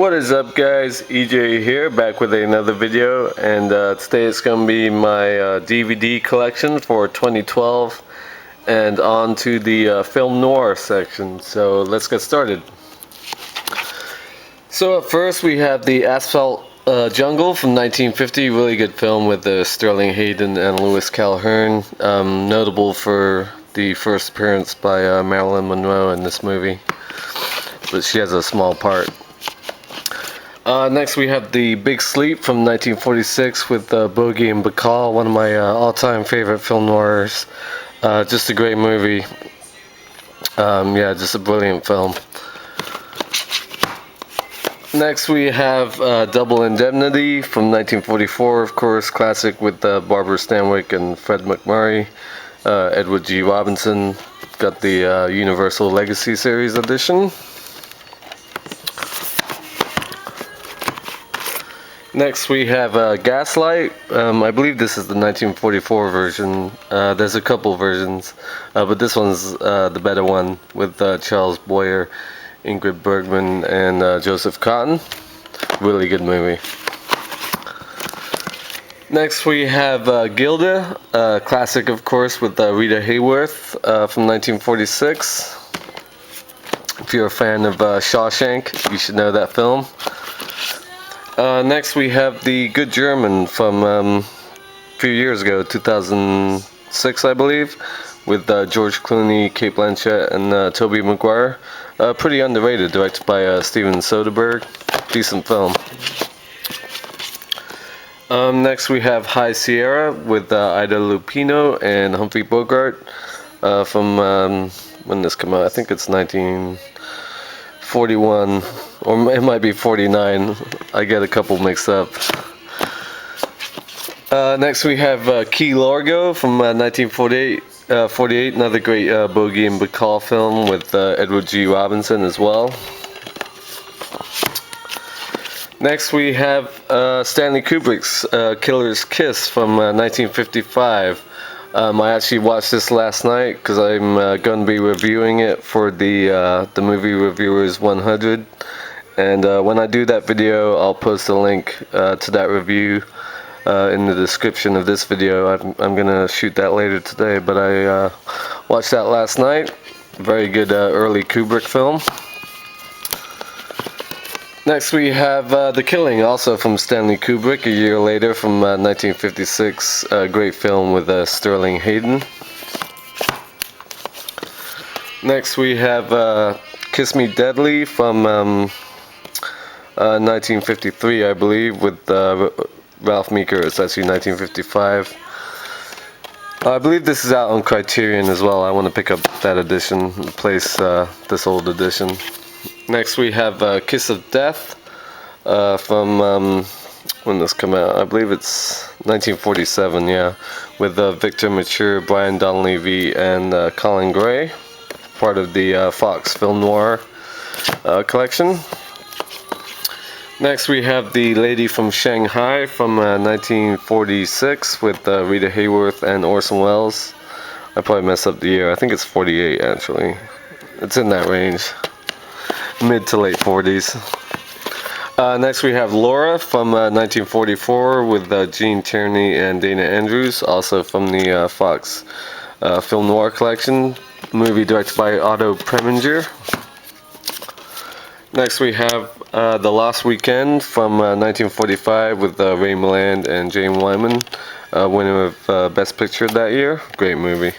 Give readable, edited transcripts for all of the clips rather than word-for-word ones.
What is up, guys? EJ here, back with another video, and today it's going to be my DVD collection for 2012 and on to the Film Noir section. So let's get started. So up first we have the Asphalt Jungle from 1950, really good film with Sterling Hayden and Lewis Calhern, notable for the first appearance by Marilyn Monroe in this movie, but she has a small part. Next we have The Big Sleep from 1946 with Bogey and Bacall, one of my all-time favorite film noirs. Just a great movie. Yeah, just a brilliant film. Next we have Double Indemnity from 1944, of course, classic with Barbara Stanwyck and Fred MacMurray. Edward G. Robinson, got the Universal Legacy Series edition. Next we have Gaslight. I believe this is the 1944 version. There's a couple versions, but this one's the better one with Charles Boyer, Ingrid Bergman, and Joseph Cotton. Really good movie. Next we have Gilda, classic of course with Rita Hayworth from 1946. If you're a fan of Shawshank, you should know that film. Next we have The Good German from a few years ago, 2006 I believe, with George Clooney, Cate Blanchett, and Tobey Maguire. Pretty underrated, directed by Steven Soderbergh. Decent film. Next we have High Sierra with Ida Lupino and Humphrey Bogart from when this came out. I think it's 1941, or it might be 49. I get a couple mixed up. Next we have Key Largo from 1948, another great Bogey and Bacall film with Edward G. Robinson as well. Next we have Stanley Kubrick's Killer's Kiss from 1955. I actually watched this last night because I'm going to be reviewing it for the Movie Reviewers 100. And when I do that video, I'll post a link to that review in the description of this video. I'm going to shoot that later today, but I watched that last night. Very good early Kubrick film. Next we have The Killing, also from Stanley Kubrick, a year later from 1956. Great film with Sterling Hayden. Next we have Kiss Me Deadly from 1953, I believe, with Ralph Meeker. It's actually 1955. I believe this is out on Criterion as well. I want to pick up that edition, replace this old edition. Next we have Kiss of Death from when this came out. I believe it's 1947, yeah, with Victor Mature, Brian Donlevy, and Colin Gray, part of the Fox Film Noir collection. Next we have The Lady from Shanghai from 1946 with Rita Hayworth and Orson Welles. I probably messed up the year. I think it's 48 actually. It's in that range. Mid to late 40s. Next we have Laura from 1944 with Gene Tierney and Dana Andrews, also from the Fox Film Noir collection. Movie directed by Otto Preminger. Next we have The Lost Weekend from 1945 with Ray Milland and Jane Wyman, winner of Best Picture that year. Great movie.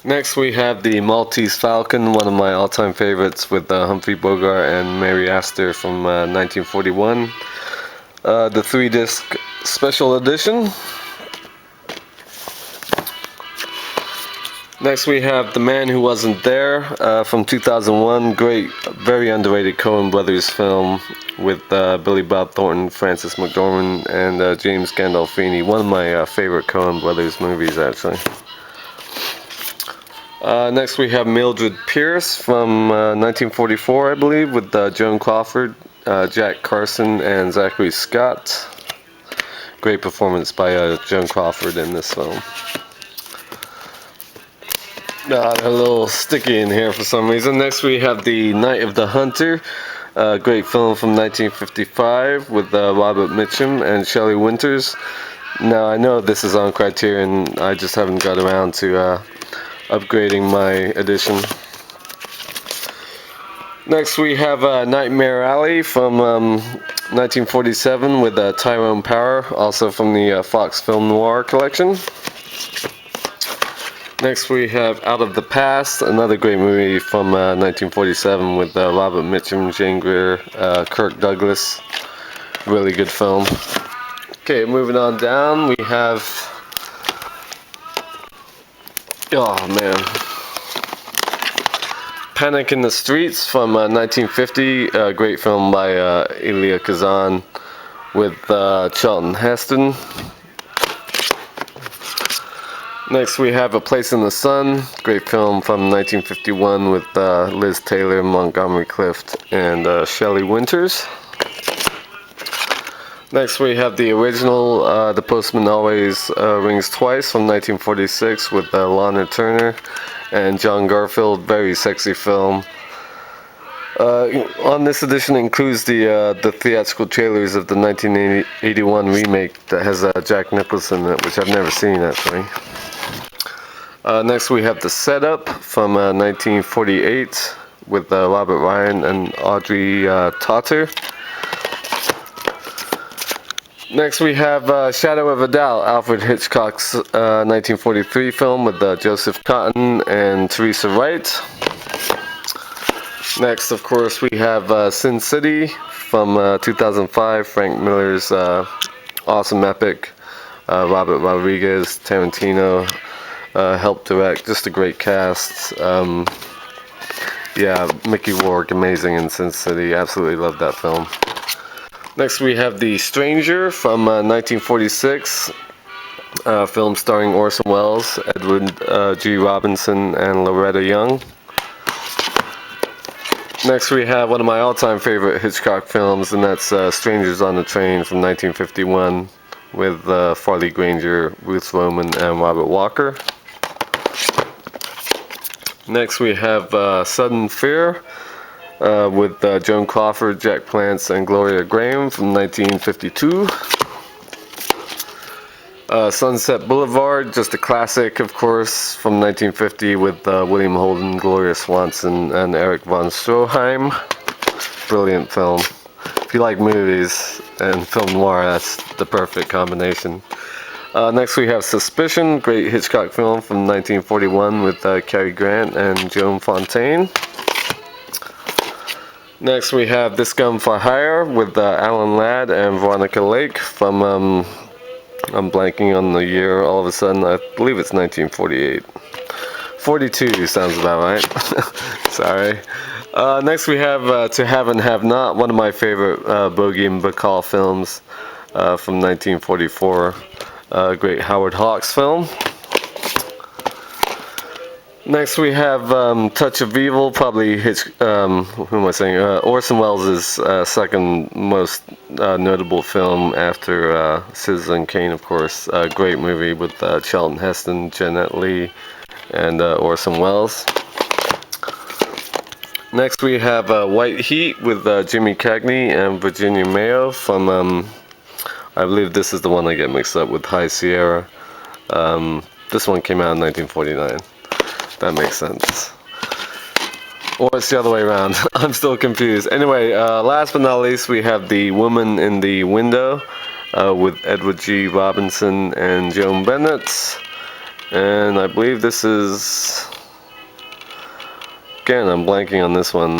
Next we have The Maltese Falcon, one of my all-time favorites with Humphrey Bogart and Mary Astor from 1941. The 3-disc special edition. Next we have The Man Who Wasn't There from 2001. Great, very underrated Coen Brothers film with Billy Bob Thornton, Frances McDormand, and James Gandolfini. One of my favorite Coen Brothers movies, actually. Next we have Mildred Pierce from 1944, I believe, with Joan Crawford, Jack Carson, and Zachary Scott. Great performance by Joan Crawford in this film. A little sticky in here for some reason. Next we have The Night of the Hunter Great film from 1955 with Robert Mitchum and Shelley Winters. Now I know this is on Criterion, I just haven't got around to upgrading my edition. Next we have Nightmare Alley from 1947 with Tyrone Power, also from the Fox Film Noir collection. Next we have Out of the Past, another great movie from 1947 with Robert Mitchum, Jane Greer, Kirk Douglas. Really good film. Okay, moving on down, we have... Oh man. Panic in the Streets from 1950, a great film by Elia Kazan with Charlton Heston. Next we have A Place in the Sun, great film from 1951 with Liz Taylor, Montgomery Clift, and Shelley Winters. Next we have the original The Postman Always Rings Twice from 1946 with Lana Turner and John Garfield. Very sexy film. On this edition includes the theatrical trailers of the 1981 remake that has Jack Nicholson in it, which I've never seen actually. Next we have The Setup from 1948 with Robert Ryan and Audrey Totter. Next we have Shadow of a Doubt, Alfred Hitchcock's 1943 film with Joseph Cotten and Teresa Wright. Next, of course, we have Sin City from 2005, Frank Miller's awesome epic. Robert Rodriguez, Tarantino helped direct, just a great cast. Yeah, Mickey Rourke, amazing in Sin City, absolutely love that film. Next we have The Stranger from 1946, film starring Orson Welles, Edward G. Robinson, and Loretta Young. Next we have one of my all-time favorite Hitchcock films, and that's Strangers on the Train from 1951 with Farley Granger, Ruth Roman, and Robert Walker. Next we have Sudden Fear with Joan Crawford, Jack Palance, and Gloria Graham from 1952. Sunset Boulevard, just a classic, of course, from 1950 with William Holden, Gloria Swanson, and Erich von Stroheim. Brilliant film. If you like movies and film noir, that's the perfect combination. Next we have Suspicion, great Hitchcock film from 1941 with Cary Grant and Joan Fontaine. Next we have This Gun for Hire with Alan Ladd and Veronica Lake from, I'm blanking on the year all of a sudden, I believe it's 1948. 42 sounds about right. Sorry. Next we have To Have and Have Not, one of my favorite Bogey and Bacall films from 1944. Great Howard Hawks film. Next we have Touch of Evil, probably Orson Welles' second most notable film after Citizen Kane, of course. Great movie with Charlton Heston, Jeanette Lee, and Orson Welles. Next we have White Heat with Jimmy Cagney and Virginia Mayo from, I believe this is the one I get mixed up with High Sierra. This one came out in 1949. That makes sense. Or it's the other way around. I'm still confused. Anyway, last but not least, we have The Woman in the Window with Edward G. Robinson and Joan Bennett. And I believe this is... Again, I'm blanking on this one.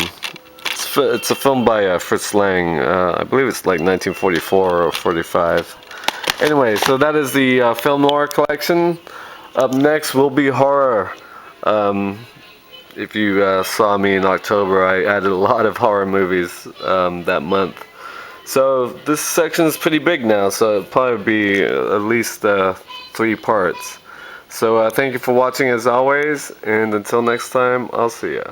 It's a film by Fritz Lang. I believe it's like 1944 or 45. Anyway, so that is the Film Noir collection. Up next will be horror. If you saw me in October, I added a lot of horror movies that month. So this section is pretty big now, so it'll probably be at least 3 parts. So thank you for watching as always, and until next time, I'll see ya.